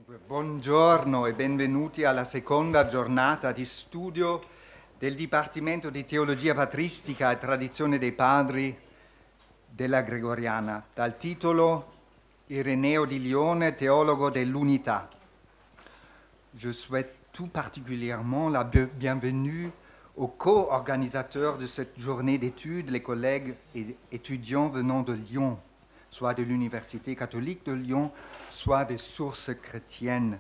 Dunque, buongiorno e benvenuti alla seconda giornata di studio del Dipartimento di Teologia Patristica e Tradizione dei Padri della Gregoriana, dal titolo Ireneo di Lione, teologo dell'unità. Je souhaite tout particulièrement la bienvenue aux co-organisateurs de cette journée d'études, les collègues et étudiants venant de Lyon, soit de l'Université catholique de Lyon, soit des sources chrétiennes,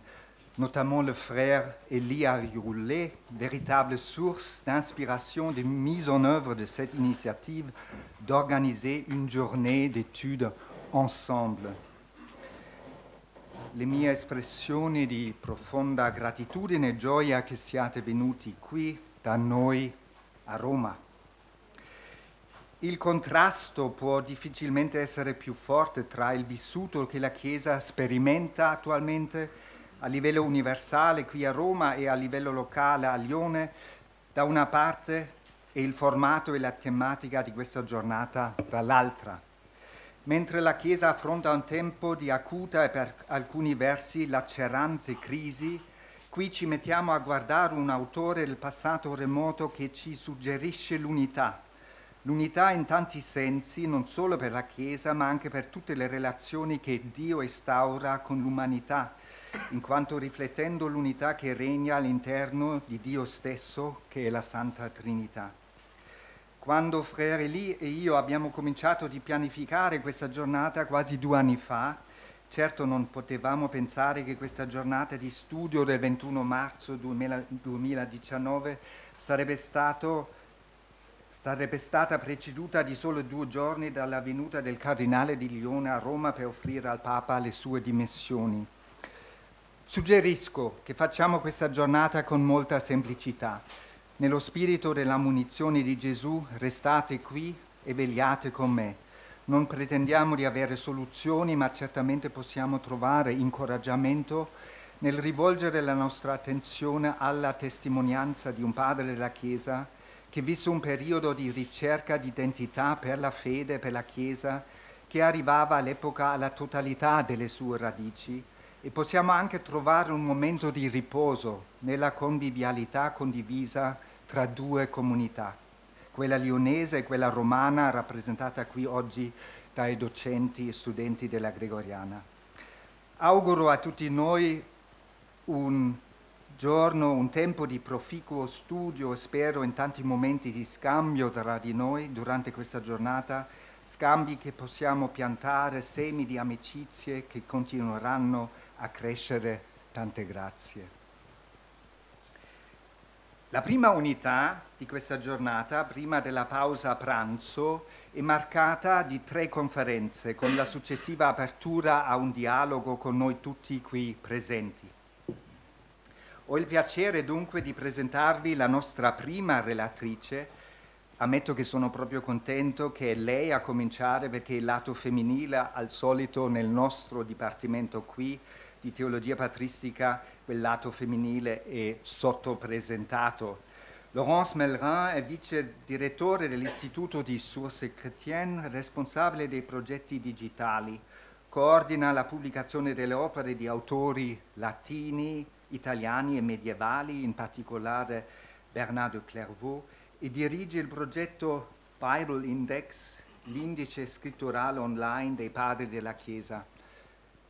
notamment le frère Élie Arioulé, véritable source d'inspiration et de mise en œuvre de cette initiative d'organiser une journée d'études ensemble. Le mie espressioni di profonda gratitudine e gioia che siate venuti qui da noi a Roma. Il contrasto può difficilmente essere più forte tra il vissuto che la Chiesa sperimenta attualmente a livello universale qui a Roma e a livello locale a Lione da una parte e il formato e la tematica di questa giornata dall'altra. Mentre la Chiesa affronta un tempo di acuta e per alcuni versi lacerante crisi, qui ci mettiamo a guardare un autore del passato remoto che ci suggerisce l'unità. L'unità in tanti sensi, non solo per la Chiesa, ma anche per tutte le relazioni che Dio instaura con l'umanità, in quanto riflettendo l'unità che regna all'interno di Dio stesso, che è la Santa Trinità. Quando Frère Élie e io abbiamo cominciato di pianificare questa giornata quasi 2 anni fa, certo non potevamo pensare che questa giornata di studio del 21 marzo 2019 sarebbe stata preceduta di solo 2 giorni dalla venuta del Cardinale di Lione a Roma per offrire al Papa le sue dimissioni. Suggerisco che facciamo questa giornata con molta semplicità. Nello spirito della munizione di Gesù, restate qui e vegliate con me. Non pretendiamo di avere soluzioni, ma certamente possiamo trovare incoraggiamento nel rivolgere la nostra attenzione alla testimonianza di un padre della Chiesa che visse un periodo di ricerca di identità per la fede, per la Chiesa, che arrivava all'epoca alla totalità delle sue radici, e possiamo anche trovare un momento di riposo nella convivialità condivisa tra 2 comunità, quella lionese e quella romana, rappresentata qui oggi dai docenti e studenti della Gregoriana. Auguro a tutti noi un giorno, un tempo di proficuo studio e spero in tanti momenti di scambio tra di noi durante questa giornata, scambi che possiamo piantare, semi di amicizie che continueranno a crescere. Tante grazie. La prima unità di questa giornata, prima della pausa a pranzo, è marcata di 3 conferenze con la successiva apertura a un dialogo con noi tutti qui presenti. Ho il piacere dunque di presentarvi la nostra prima relatrice. Ammetto che sono proprio contento che è lei a cominciare perché il lato femminile, al solito nel nostro dipartimento qui di teologia patristica, quel lato femminile è sottopresentato. Laurence Mellerin è vice direttore dell'Istituto di Sources Chrétiennes, responsabile dei progetti digitali, coordina la pubblicazione delle opere di autori latini, italiani e medievali, in particolare Bernard de Clairvaux, e dirige il progetto Bible Index, l'indice scritturale online dei padri della Chiesa.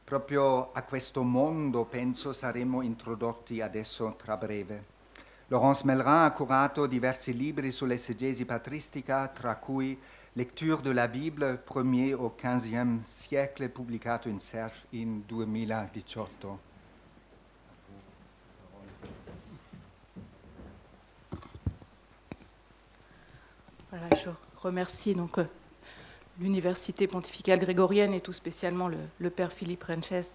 Proprio a questo mondo, penso, saremo introdotti adesso tra breve. Laurence Mellerin ha curato diversi libri sull'esegesi patristica, tra cui Lecture de la Bible, premier au XVe siècle, pubblicato in Cerf in 2018. Voilà, je remercie donc l'Université pontificale grégorienne et tout spécialement le Père Philippe Renches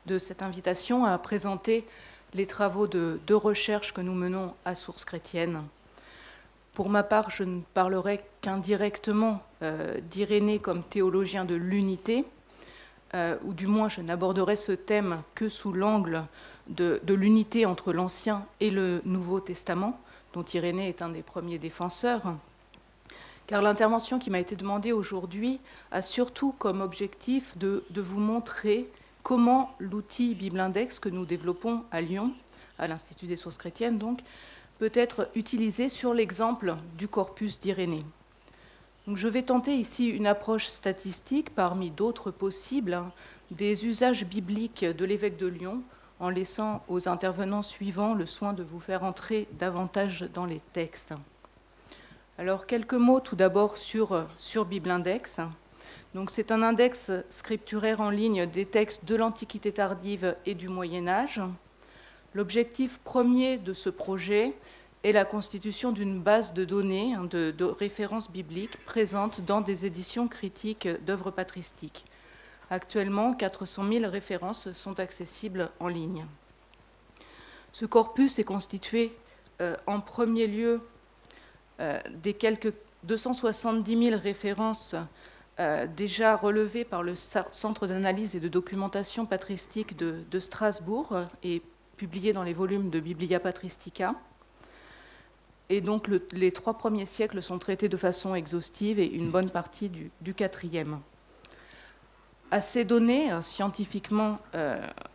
de cette invitation à présenter les travaux de recherche que nous menons à Sources Chrétiennes. Pour ma part, je ne parlerai qu'indirectement d'Irénée comme théologien de l'unité, ou du moins je n'aborderai ce thème que sous l'angle de l'unité entre l'Ancien et le Nouveau Testament, dont Irénée est un des premiers défenseurs. Car l'intervention qui m'a été demandée aujourd'hui a surtout comme objectif de vous montrer comment l'outil Bible Index que nous développons à Lyon, à l'Institut des sources chrétiennes donc, peut être utilisé sur l'exemple du corpus d'Irénée. Donc je vais tenter ici une approche statistique parmi d'autres possibles des usages bibliques de l'évêque de Lyon, en laissant aux intervenants suivants le soin de vous faire entrer davantage dans les textes. Alors quelques mots tout d'abord sur Bible Index. Donc c'est un index scripturaire en ligne des textes de l'Antiquité tardive et du Moyen Âge. L'objectif premier de ce projet est la constitution d'une base de données, de références bibliques présentes dans des éditions critiques d'œuvres patristiques. Actuellement, 400 000 références sont accessibles en ligne. Ce corpus est constitué en premier lieu des quelques 270 000 références déjà relevées par le Centre d'analyse et de documentation patristique de Strasbourg et publiées dans les volumes de Biblia Patristica. Et donc les 3 premiers siècles sont traités de façon exhaustive et une bonne partie du IVe. À ces données scientifiquement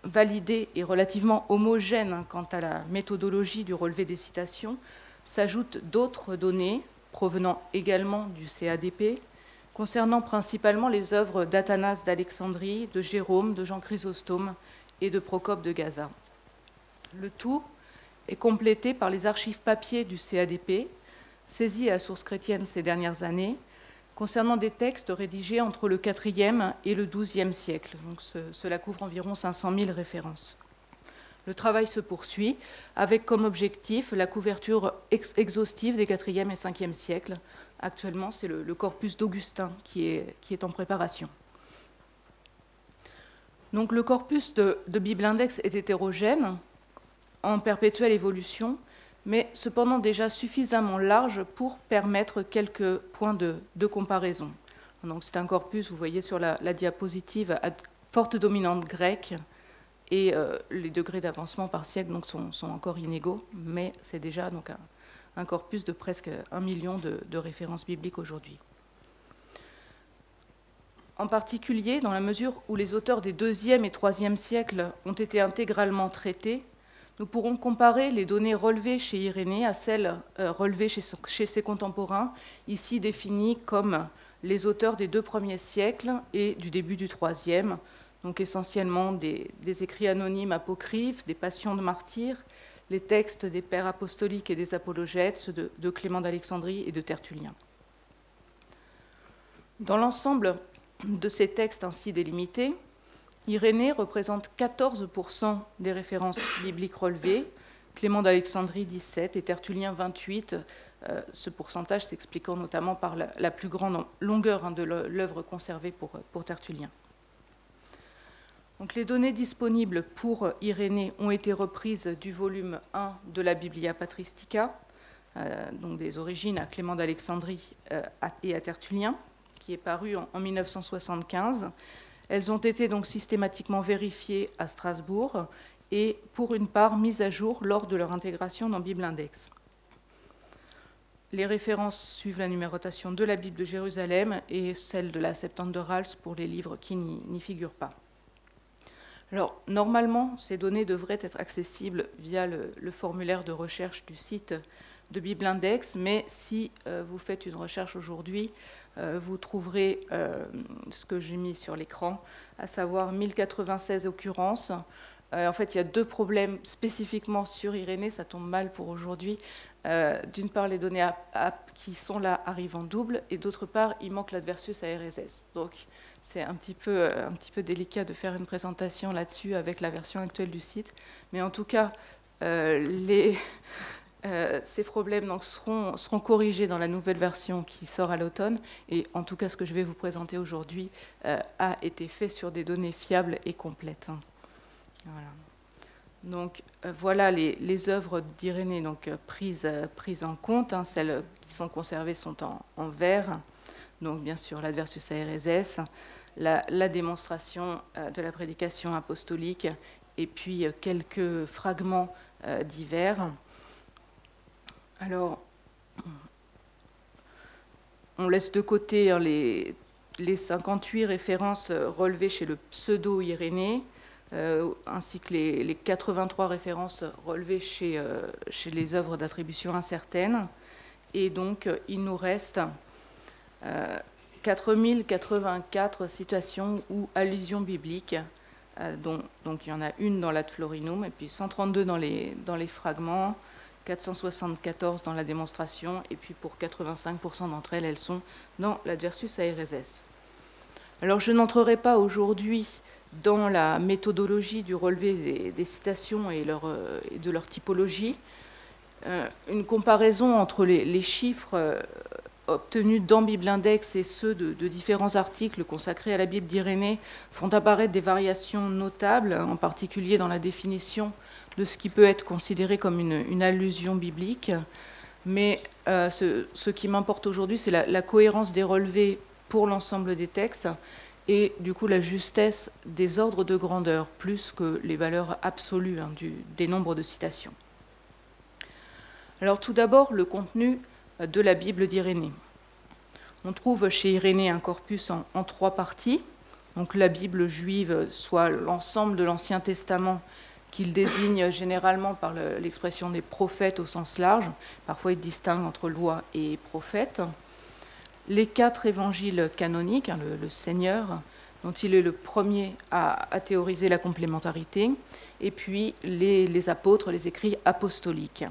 validées et relativement homogènes quant à la méthodologie du relevé des citations, s'ajoutent d'autres données provenant également du CADP, concernant principalement les œuvres d'Athanase d'Alexandrie, de Jérôme, de Jean Chrysostome et de Procope de Gaza. Le tout est complété par les archives papier du CADP, saisies à source chrétienne ces dernières années, concernant des textes rédigés entre le IVe et le XIIe siècle. Donc cela couvre environ 500 000 références. Le travail se poursuit avec comme objectif la couverture exhaustive des IVe et Ve siècles. Actuellement, c'est le corpus d'Augustin qui est en préparation. Donc le corpus de Bible Index est hétérogène, en perpétuelle évolution, mais cependant déjà suffisamment large pour permettre quelques points de comparaison. Donc c'est un corpus, vous voyez sur la diapositive, à forte dominante grecque, et les degrés d'avancement par siècle donc, sont encore inégaux, mais c'est déjà donc, un corpus de presque 1 million de références bibliques aujourd'hui. En particulier, dans la mesure où les auteurs des IIe et IIIe siècles ont été intégralement traités, nous pourrons comparer les données relevées chez Irénée à celles relevées chez ses contemporains, ici définies comme les auteurs des 2 premiers siècles et du début du IIIe, donc essentiellement des écrits anonymes apocryphes, des passions de martyrs, les textes des pères apostoliques et des apologètes, ceux de Clément d'Alexandrie et de Tertullien. Dans l'ensemble de ces textes ainsi délimités, Irénée représente 14% des références bibliques relevées, Clément d'Alexandrie 17 et Tertullien 28, ce pourcentage s'expliquant notamment par la plus grande longueur de l'œuvre conservée pour Tertullien. Donc, les données disponibles pour Irénée ont été reprises du volume 1 de la Biblia Patristica, donc des origines à Clément d'Alexandrie et à Tertullien, qui est paru en 1975. Elles ont été donc systématiquement vérifiées à Strasbourg et pour une part mises à jour lors de leur intégration dans Bible Index. Les références suivent la numérotation de la Bible de Jérusalem et celle de la Septante de Rals pour les livres qui n'y figurent pas. Alors, normalement, ces données devraient être accessibles via le formulaire de recherche du site de Bible Index, mais si vous faites une recherche aujourd'hui, vous trouverez ce que j'ai mis sur l'écran, à savoir 1096 occurrences. En fait, il y a 2 problèmes spécifiquement sur Irénée, ça tombe mal pour aujourd'hui. D'une part, les données qui sont là arrivent en double, et d'autre part, il manque l'adversus à RSS. Donc, c'est un petit peu délicat de faire une présentation là-dessus avec la version actuelle du site. Mais en tout cas, ces problèmes donc, seront corrigés dans la nouvelle version qui sort à l'automne. Et en tout cas, ce que je vais vous présenter aujourd'hui a été fait sur des données fiables et complètes. Voilà. Donc voilà les œuvres d'Irénée prises en compte. Celles qui sont conservées sont en vert. Donc bien sûr l'adversus à RSS, la démonstration de la prédication apostolique et puis quelques fragments divers. Alors on laisse de côté les 58 références relevées chez le pseudo-Irénée. ainsi que les 83 références relevées chez les œuvres d'attribution incertaine. Et donc, il nous reste 4084 citations ou allusions bibliques, donc il y en a une dans l'Ad Florinum, et puis 132 dans les fragments, 474 dans la démonstration, et puis pour 85% d'entre elles, elles sont dans l'Adversus Aereses. Alors, je n'entrerai pas aujourd'hui dans la méthodologie du relevé des citations et de leur typologie. Une comparaison entre les chiffres obtenus dans Biblindex et ceux de différents articles consacrés à la Bible d'Irénée font apparaître des variations notables, en particulier dans la définition de ce qui peut être considéré comme une allusion biblique. Mais ce qui m'importe aujourd'hui, c'est la cohérence des relevés pour l'ensemble des textes et du coup la justesse des ordres de grandeur, plus que les valeurs absolues des nombres de citations. Alors tout d'abord, le contenu de la Bible d'Irénée. On trouve chez Irénée un corpus en 3 parties. Donc la Bible juive, soit l'ensemble de l'Ancien Testament, qu'il désigne généralement par l'expression des prophètes au sens large. Parfois il distingue entre loi et prophète. Les 4 évangiles canoniques, le Seigneur, dont il est le premier à théoriser la complémentarité, et puis les apôtres, les écrits apostoliques.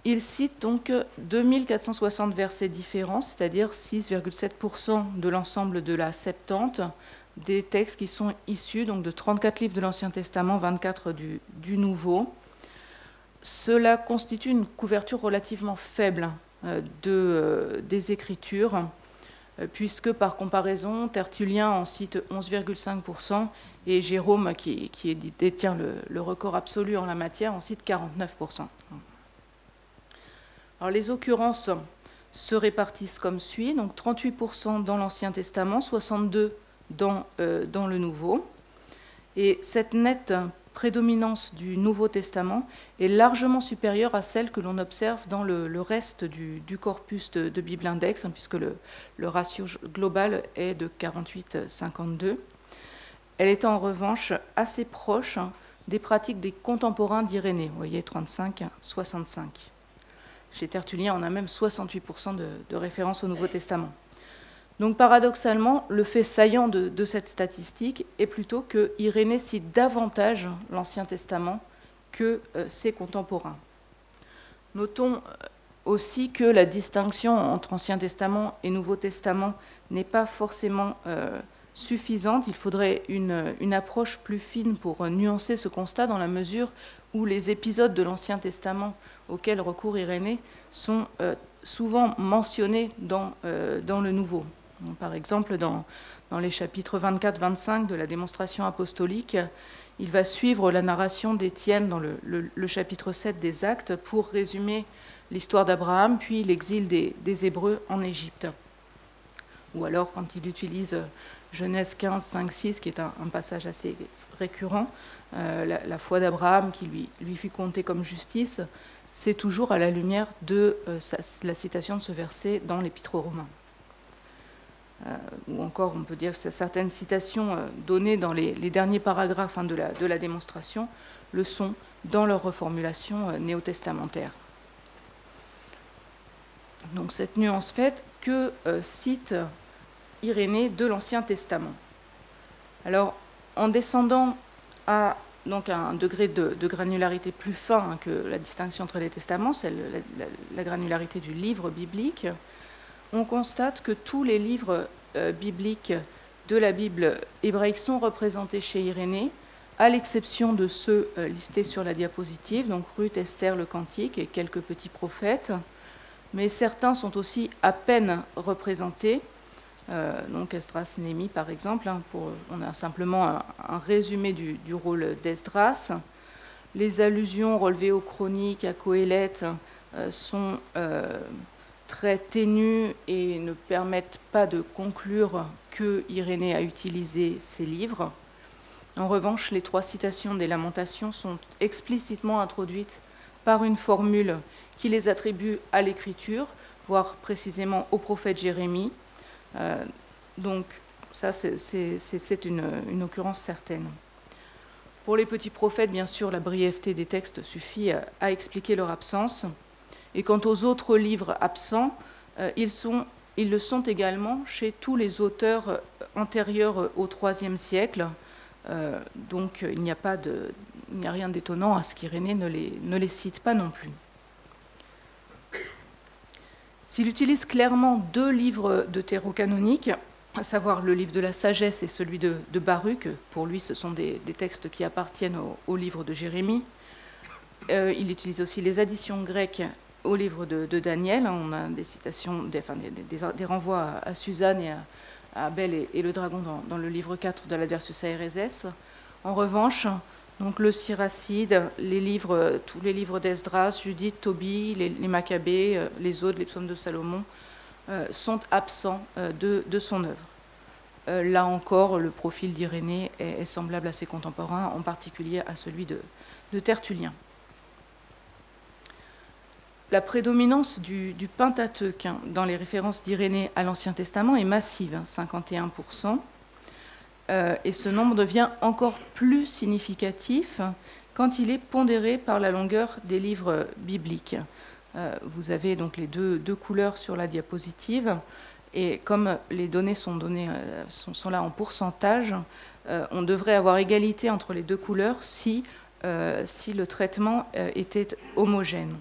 Il cite donc 2460 versets différents, c'est-à-dire 6,7% de l'ensemble de la Septante, des textes qui sont issus donc de 34 livres de l'Ancien Testament, 24 du Nouveau. Cela constitue une couverture relativement faible des Écritures, puisque par comparaison, Tertullien en cite 11,5% et Jérôme, qui détient le record absolu en la matière, en cite 49%. Alors, les occurrences se répartissent comme suit, donc 38% dans l'Ancien Testament, 62% dans le Nouveau. Et cette nette prédominance du Nouveau Testament est largement supérieure à celle que l'on observe dans le reste du corpus de Biblindex, puisque le ratio global est de 48-52. Elle est en revanche assez proche des pratiques des contemporains d'Irénée, vous voyez 35-65. Chez Tertullien, on a même 68% de références au Nouveau Testament. Donc paradoxalement, le fait saillant de cette statistique est plutôt que Irénée cite davantage l'Ancien Testament que ses contemporains. Notons aussi que la distinction entre Ancien Testament et Nouveau Testament n'est pas forcément suffisante. Il faudrait une approche plus fine pour nuancer ce constat, dans la mesure où les épisodes de l'Ancien Testament auxquels recourt Irénée sont souvent mentionnés dans le Nouveau. Donc, par exemple, dans les chapitres 24-25 de la démonstration apostolique, il va suivre la narration d'Étienne dans le chapitre 7 des Actes pour résumer l'histoire d'Abraham, puis l'exil des Hébreux en Égypte. Ou alors, quand il utilise Genèse 15, 5, 6, qui est un passage assez récurrent, la foi d'Abraham qui lui fut comptée comme justice, c'est toujours à la lumière de la citation de ce verset dans l'Épître aux Romains. Ou encore, on peut dire que certaines citations données dans les derniers paragraphes de la démonstration le sont dans leur reformulation néo-testamentaire. Donc cette nuance faite, que cite Irénée de l'Ancien Testament. Alors, en descendant à donc un degré de granularité plus fin que la distinction entre les testaments, c'est la granularité du livre biblique, on constate que tous les livres bibliques de la Bible hébraïque sont représentés chez Irénée, à l'exception de ceux listés sur la diapositive, donc Ruth, Esther, le Cantique et quelques petits prophètes, mais certains sont aussi à peine représentés, donc Esdras, Néhémie par exemple, on a simplement un résumé du rôle d'Esdras. Les allusions relevées aux chroniques, à Coëlette, sont très ténues et ne permettent pas de conclure que Irénée a utilisé ces livres. En revanche, les 3 citations des Lamentations sont explicitement introduites par une formule qui les attribue à l'Écriture, voire précisément au prophète Jérémie. Donc ça, c'est une occurrence certaine. Pour les petits prophètes, bien sûr, la brièveté des textes suffit à expliquer leur absence. Et quant aux autres livres absents, ils le sont également chez tous les auteurs antérieurs au IIIe siècle. Donc il n'y a rien d'étonnant à ce qu'Irénée ne les cite pas non plus. S'il utilise clairement 2 livres deutérocanoniques, à savoir le livre de la sagesse et celui de Baruch, pour lui ce sont des textes qui appartiennent au livre de Jérémie, il utilise aussi les additions grecques au livre de Daniel. On a des citations, des renvois à Suzanne et à Abel et le dragon dans le livre 4 de l'Adversus Aereses. En revanche, donc le Siracide, tous les livres d'Esdras, Judith, Tobie, les Maccabées, les Odes, les psaumes de Salomon, sont absents de son œuvre. Là encore, le profil d'Irénée est semblable à ses contemporains, en particulier à celui de Tertullien. La prédominance du Pentateuque dans les références d'Irénée à l'Ancien Testament est massive, 51%, et ce nombre devient encore plus significatif quand il est pondéré par la longueur des livres bibliques. Vous avez donc les deux couleurs sur la diapositive, et comme les données sont là en pourcentage, on devrait avoir égalité entre les 2 couleurs si le traitement était homogène.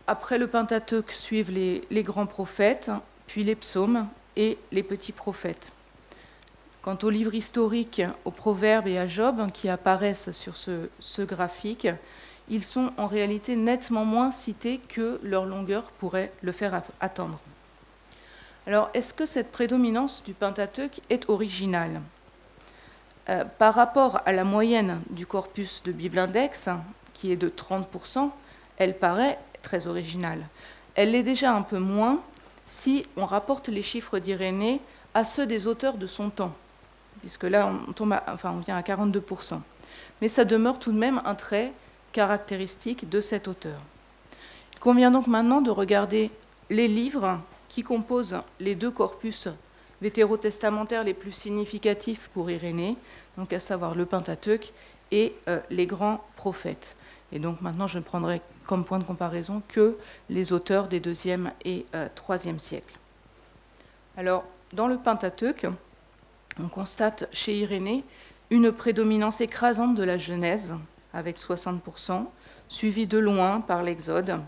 Après le Pentateuque suivent les grands prophètes, puis les psaumes et les petits prophètes. Quant aux livres historiques, aux Proverbes et à Job qui apparaissent sur ce graphique, ils sont en réalité nettement moins cités que leur longueur pourrait le faire attendre. Alors, est-ce que cette prédominance du Pentateuque est originale ? Par rapport à la moyenne du corpus de Bible Index, qui est de 30%, elle paraît très originale. Elle l'est déjà un peu moins si on rapporte les chiffres d'Irénée à ceux des auteurs de son temps, puisque là on vient à 42%. Mais ça demeure tout de même un trait caractéristique de cet auteur. Il convient donc maintenant de regarder les livres qui composent les 2 corpus vétérotestamentaires les plus significatifs pour Irénée, donc à savoir le Pentateuque et les grands prophètes. Et donc maintenant je ne prendrai comme point de comparaison que les auteurs des 2e et 3e siècles. Alors, dans le Pentateuque, on constate chez Irénée une prédominance écrasante de la Genèse, avec 60%, suivie de loin par l'Exode,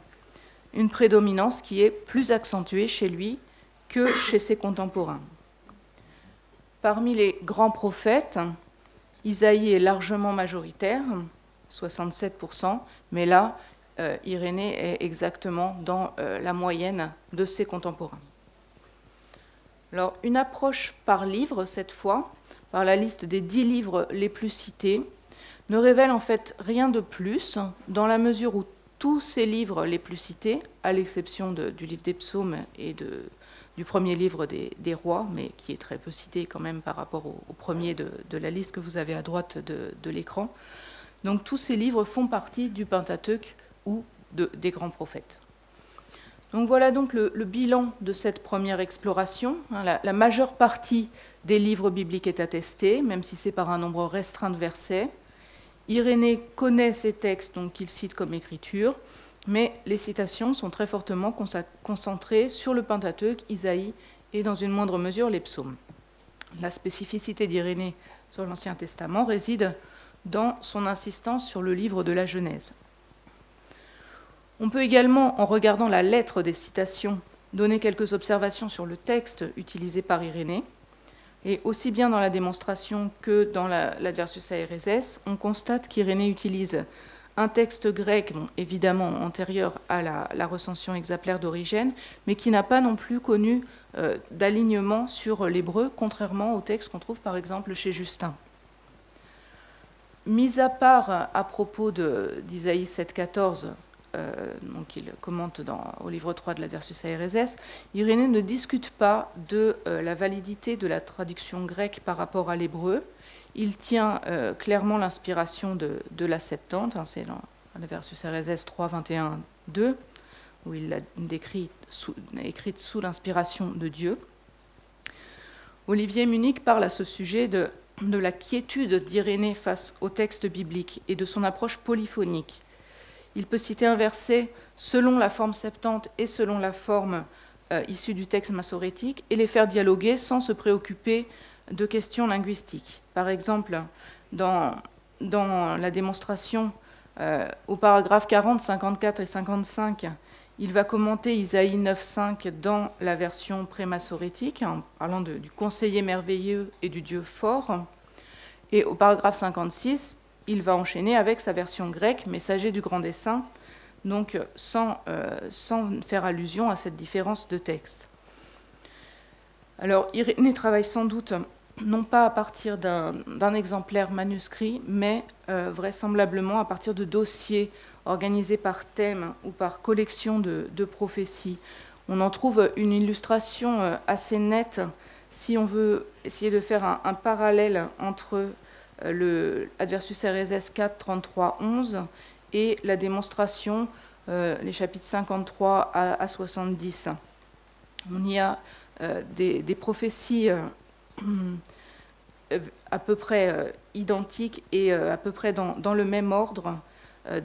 une prédominance qui est plus accentuée chez lui que chez ses contemporains. Parmi les grands prophètes, Isaïe est largement majoritaire, 67%, mais là, Irénée est exactement dans la moyenne de ses contemporains. Alors, une approche par livre, cette fois, par la liste des 10 livres les plus cités, ne révèle en fait rien de plus, dans la mesure où tous ces livres les plus cités, à l'exception du livre des psaumes et du premier livre des rois, mais qui est très peu cité quand même par rapport au premier de la liste que vous avez à droite de l'écran, donc tous ces livres font partie du Pentateuque ou des grands prophètes. Donc voilà donc le bilan de cette première exploration. La majeure partie des livres bibliques est attestée, même si c'est par un nombre restreint de versets. Irénée connaît ces textes donc qu'il cite comme écriture, mais les citations sont très fortement concentrées sur le Pentateuque, Isaïe et dans une moindre mesure les psaumes. La spécificité d'Irénée sur l'Ancien Testament réside dans son insistance sur le livre de la Genèse. On peut également, en regardant la lettre des citations, donner quelques observations sur le texte utilisé par Irénée. Et aussi bien dans la démonstration que dans l'Adversus Aereses, on constate qu'Irénée utilise un texte grec, bon, évidemment antérieur à la recension exemplaire d'Origène, mais qui n'a pas non plus connu d'alignement sur l'hébreu, contrairement au texte qu'on trouve par exemple chez Justin. Mis à part à propos d'Isaïe 7,14, donc il commente au livre 3 de l'Adversus Aereses, Irénée ne discute pas de la validité de la traduction grecque par rapport à l'hébreu. Il tient clairement l'inspiration de la Septante, c'est dans l'Adversus Aereses 3, 21, 2, où il l'a écrite sous l'inspiration de Dieu. Olivier Munich parle à ce sujet de de la quiétude d'Irénée face au texte biblique et de son approche polyphonique. Il peut citer un verset selon la forme septante et selon la forme issue du texte massorétique et les faire dialoguer sans se préoccuper de questions linguistiques. Par exemple, dans la démonstration, au paragraphe 40, 54 et 55, il va commenter Isaïe 9.5 dans la version prémassorétique, en parlant du conseiller merveilleux et du Dieu fort. Et au paragraphe 56, il va enchaîner avec sa version grecque, messager du grand dessein, donc sans faire allusion à cette différence de texte. Alors, Irénée travaille sans doute non pas à partir d'un exemplaire manuscrit, mais vraisemblablement à partir de dossiers organisés par thème ou par collection de prophéties. On en trouve une illustration assez nette si on veut essayer de faire un parallèle entre le Adversus RSS 4, 33, 11 et la démonstration, les chapitres 53 à 70. On y a des prophéties à peu près identiques et à peu près dans le même ordre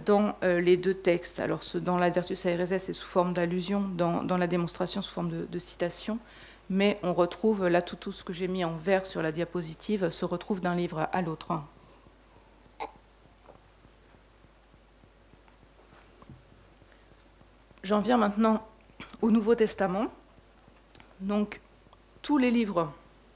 dans les deux textes. Alors dans l'Adversus RSS, c'est sous forme d'allusion, dans la démonstration sous forme de citation, mais on retrouve là tout ce que j'ai mis en vert sur la diapositive se retrouve d'un livre à l'autre. J'en viens maintenant au Nouveau Testament. Donc tous les livres,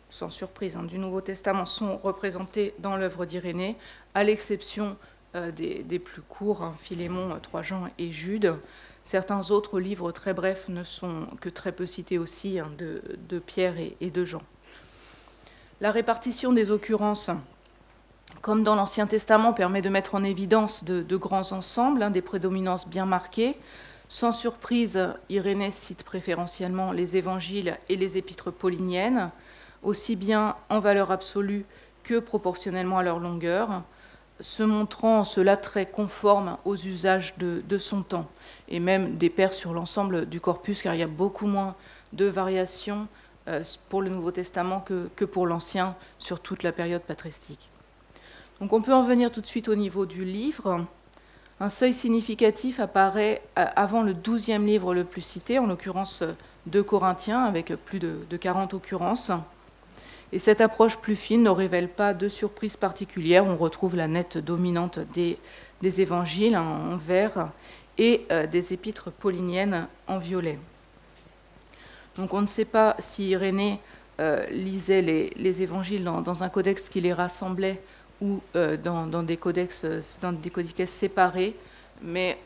sans surprise, du Nouveau Testament sont représentés dans l'œuvre d'Irénée, à l'exception des plus courts, Philémon, 3 Jean et Jude. Certains autres livres très brefs ne sont que très peu cités aussi, de Pierre et de Jean. La répartition des occurrences, comme dans l'Ancien Testament, permet de mettre en évidence de grands ensembles, des prédominances bien marquées. Sans surprise, Irénée cite préférentiellement les évangiles et les épîtres pauliniennes, aussi bien en valeur absolue que proportionnellement à leur longueur, se montrant en cela très conforme aux usages de son temps, et même des pairs sur l'ensemble du corpus, car il y a beaucoup moins de variations pour le Nouveau Testament que pour l'Ancien sur toute la période patristique. Donc on peut en venir tout de suite au niveau du livre. Un seuil significatif apparaît avant le 12e livre le plus cité, en l'occurrence 2 Corinthiens, avec plus de 40 occurrences. Et cette approche plus fine ne révèle pas de surprise particulière. On retrouve la nette dominante des évangiles en vert et des épîtres pauliniennes en violet. Donc on ne sait pas si Irénée lisait les évangiles dans un codex qui les rassemblait ou dans des codices séparés, mais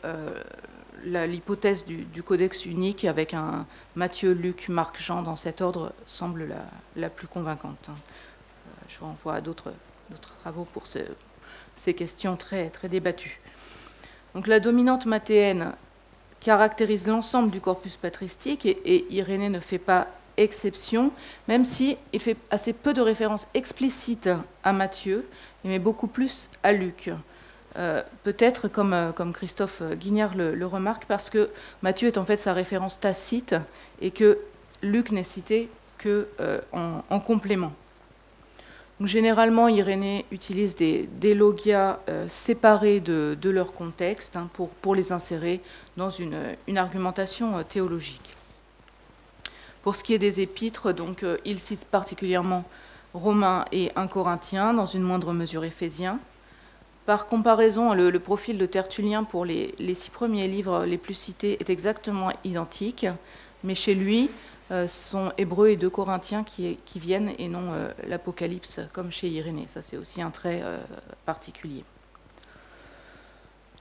l'hypothèse du codex unique avec un Matthieu, Luc, Marc, Jean dans cet ordre semble la plus convaincante. Je renvoie à d'autres travaux pour ces questions très, très débattues. Donc la dominante mathéenne caractérise l'ensemble du corpus patristique et Irénée ne fait pas exception, même si il fait assez peu de références explicites à Matthieu, mais beaucoup plus à Luc. Peut-être comme Christophe Guignard le remarque, parce que Matthieu est en fait sa référence tacite et que Luc n'est cité qu'en complément. Donc, généralement, Irénée utilise des logia séparés de leur contexte pour les insérer dans une argumentation théologique. Pour ce qui est des épîtres, donc, il cite particulièrement Romains et 1 Corinthiens, dans une moindre mesure Éphésiens. Par comparaison, le profil de Tertullien pour les 6 premiers livres les plus cités est exactement identique, mais chez lui, sont Hébreux et 2 Corinthiens qui viennent et non l'Apocalypse, comme chez Irénée. Ça, c'est aussi un trait particulier.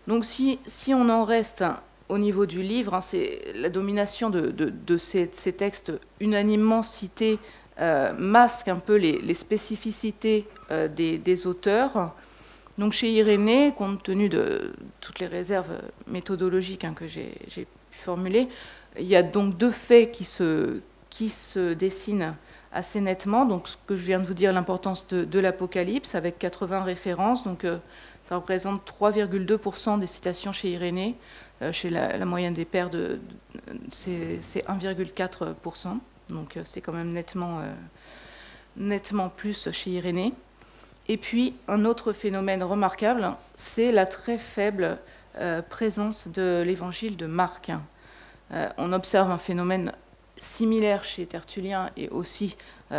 Donc, si on en reste au niveau du livre, c'est la domination de ces textes unanimement cités masque un peu les spécificités des auteurs. Donc chez Irénée, compte tenu de toutes les réserves méthodologiques que j'ai pu formuler, il y a donc 2 faits qui se dessinent assez nettement. Donc ce que je viens de vous dire, l'importance de l'Apocalypse, avec 80 références, donc ça représente 3,2% des citations chez Irénée. Chez la moyenne des pairs, c'est 1,4%. Donc c'est quand même nettement plus chez Irénée. Et puis, un autre phénomène remarquable, c'est la très faible présence de l'évangile de Marc. On observe un phénomène similaire chez Tertullien et aussi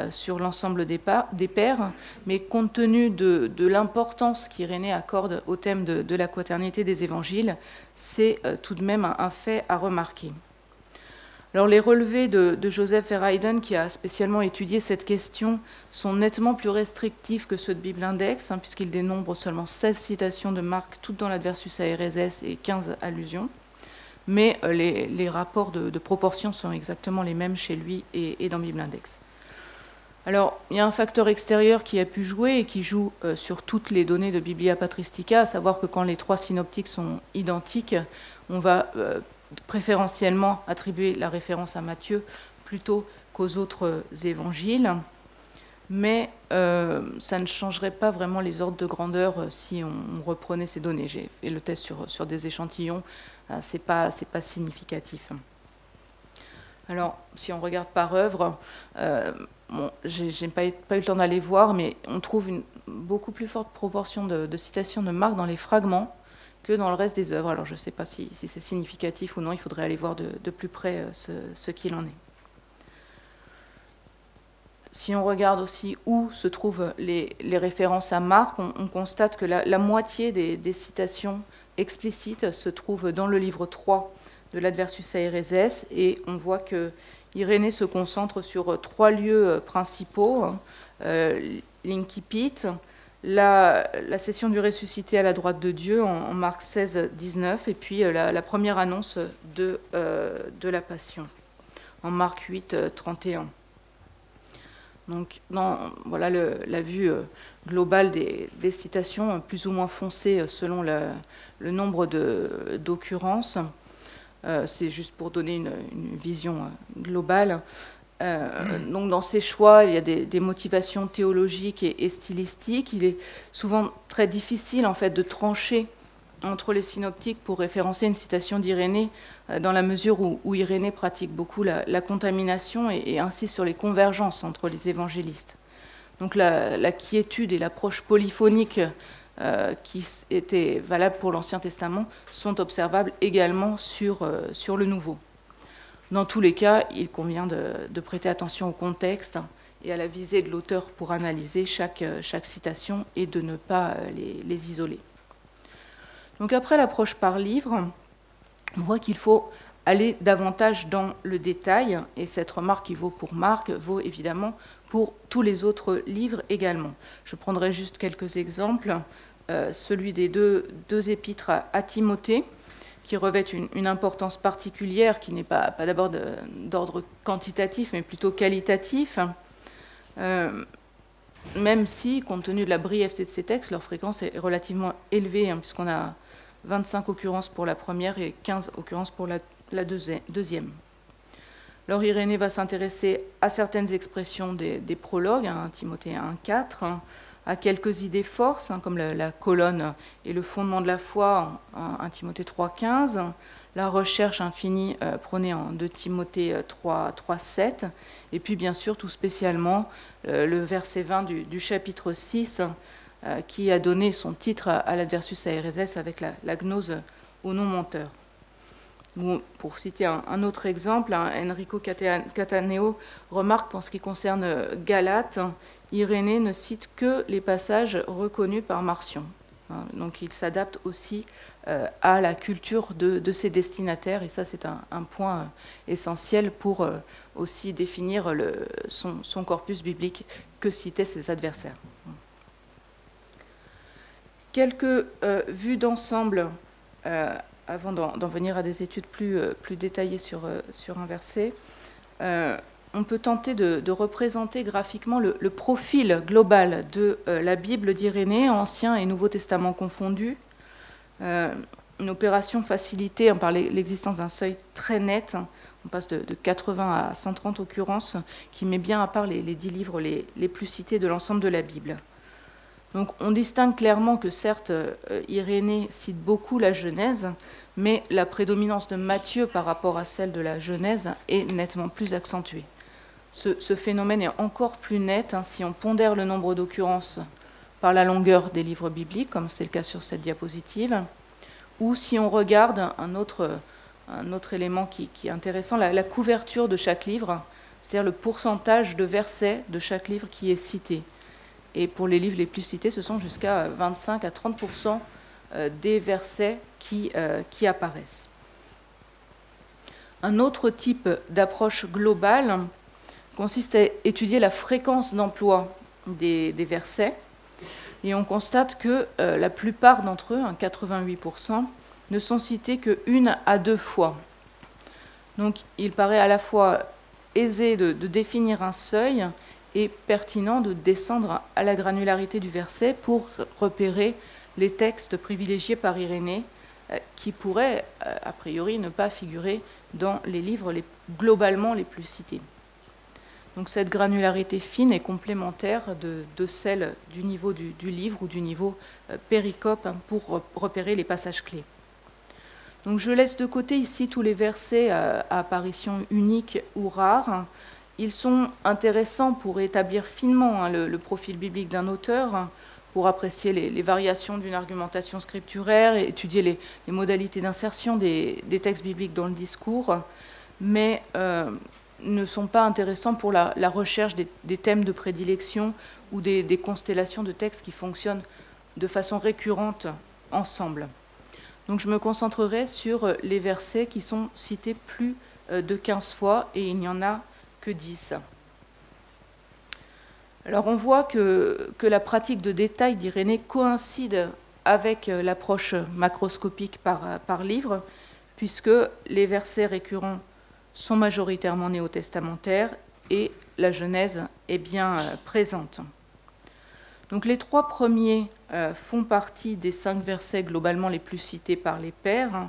sur l'ensemble des pères, mais compte tenu de l'importance qu'Irénée accorde au thème de la quaternité des évangiles, c'est tout de même un fait à remarquer. Alors, les relevés de Joseph Verheyden, qui a spécialement étudié cette question, sont nettement plus restrictifs que ceux de Bible Index, puisqu'il dénombre seulement 16 citations de Marc, toutes dans l'Adversus Aereses et 15 allusions. Mais les rapports de proportion sont exactement les mêmes chez lui et dans Bible Index. Alors, il y a un facteur extérieur qui a pu jouer et qui joue sur toutes les données de Biblia Patristica, à savoir que quand les 3 synoptiques sont identiques, on va préférentiellement attribuer la référence à Matthieu plutôt qu'aux autres évangiles. Mais ça ne changerait pas vraiment les ordres de grandeur si on reprenait ces données. J'ai fait le test sur des échantillons, c'est pas significatif. Alors, si on regarde par œuvre, j'ai pas eu le temps d'aller voir, mais on trouve une beaucoup plus forte proportion de citations de Marc dans les fragments que dans le reste des œuvres. Alors, je ne sais pas si c'est significatif ou non, il faudrait aller voir de plus près ce qu'il en est. Si on regarde aussi où se trouvent les références à Marc, on constate que la moitié des citations explicites se trouvent dans le livre 3 de l'Adversus Aereses, et on voit que Irénée se concentre sur 3 lieux principaux, l'incipit, la session du ressuscité à la droite de Dieu en Marc 16, 19, et puis la première annonce de la Passion en Marc 8, 31. Donc, voilà la vue globale des citations, plus ou moins foncées selon le nombre d'occurrences. C'est juste pour donner une vision globale. Donc, dans ces choix, il y a des motivations théologiques et stylistiques. Il est souvent très difficile, en fait, de trancher entre les synoptiques pour référencer une citation d'Irénée, dans la mesure où Irénée pratique beaucoup la contamination et insiste sur les convergences entre les évangélistes. Donc la quiétude et l'approche polyphonique qui étaient valables pour l'Ancien Testament sont observables également sur le Nouveau. Dans tous les cas, il convient de prêter attention au contexte et à la visée de l'auteur pour analyser chaque citation et de ne pas les isoler. Donc après l'approche par livre, on voit qu'il faut aller davantage dans le détail, et cette remarque qui vaut pour Marc vaut évidemment pour tous les autres livres également. Je prendrai juste quelques exemples. Celui des deux épîtres à Timothée, qui revêtent une importance particulière, qui n'est pas d'abord d'ordre quantitatif, mais plutôt qualitatif, même si, compte tenu de la brièveté de ces textes, leur fréquence est relativement élevée, puisqu'on a 25 occurrences pour la première et 15 occurrences pour la deuxième. Alors Irénée va s'intéresser à certaines expressions des prologues, Timothée 1,4, à quelques idées forces, comme la colonne et le fondement de la foi, 1 Timothée 3,15, la recherche infinie prônée en 2 Timothée 3,7, et puis bien sûr tout spécialement le verset 20 du chapitre 6, qui a donné son titre à l'Adversus Aereses avec la gnose au nom monteur. Pour citer un autre exemple, Enrico Cataneo remarque qu'en ce qui concerne Galate, Irénée ne cite que les passages reconnus par Marcion. Donc il s'adapte aussi à la culture de ses destinataires, et ça c'est un point essentiel pour aussi définir son corpus biblique que citaient ses adversaires. Quelques vues d'ensemble avant d'en venir à des études plus détaillées sur un verset. On peut tenter de représenter graphiquement le profil global de la Bible d'Irénée, Ancien et Nouveau Testament confondus. Une opération facilitée par l'existence d'un seuil très net. On passe de 80 à 130 occurrences, qui met bien à part les 10 livres les plus cités de l'ensemble de la Bible. Donc on distingue clairement que certes, Irénée cite beaucoup la Genèse, mais la prédominance de Matthieu par rapport à celle de la Genèse est nettement plus accentuée. Ce phénomène est encore plus net si on pondère le nombre d'occurrences par la longueur des livres bibliques, comme c'est le cas sur cette diapositive, ou si on regarde un autre élément qui est intéressant, la couverture de chaque livre, c'est-à-dire le pourcentage de versets de chaque livre qui est cité. Et pour les livres les plus cités, ce sont jusqu'à 25 à 30% des versets qui apparaissent. Un autre type d'approche globale consiste à étudier la fréquence d'emploi des versets. Et on constate que la plupart d'entre eux, 88%, ne sont cités qu'une à deux fois. Donc il paraît à la fois aisé de définir un seuil et pertinent de descendre à la granularité du verset pour repérer les textes privilégiés par Irénée qui pourraient, a priori, ne pas figurer dans les livres globalement les plus cités. Donc cette granularité fine est complémentaire de celle du niveau du livre ou du niveau péricope pour repérer les passages clés. Donc je laisse de côté ici tous les versets à apparition unique ou rare. Ils sont intéressants pour établir finement le profil biblique d'un auteur, pour apprécier les variations d'une argumentation scripturaire et étudier les modalités d'insertion des textes bibliques dans le discours, mais ne sont pas intéressants pour la recherche des thèmes de prédilection ou des constellations de textes qui fonctionnent de façon récurrente ensemble. Donc je me concentrerai sur les versets qui sont cités plus de 15 fois, et il n'y en a que 10. Alors on voit que la pratique de détail d'Irénée coïncide avec l'approche macroscopique par livre, puisque les versets récurrents sont majoritairement néo-testamentaires et la Genèse est bien présente. Donc les trois premiers font partie des 5 versets globalement les plus cités par les pères,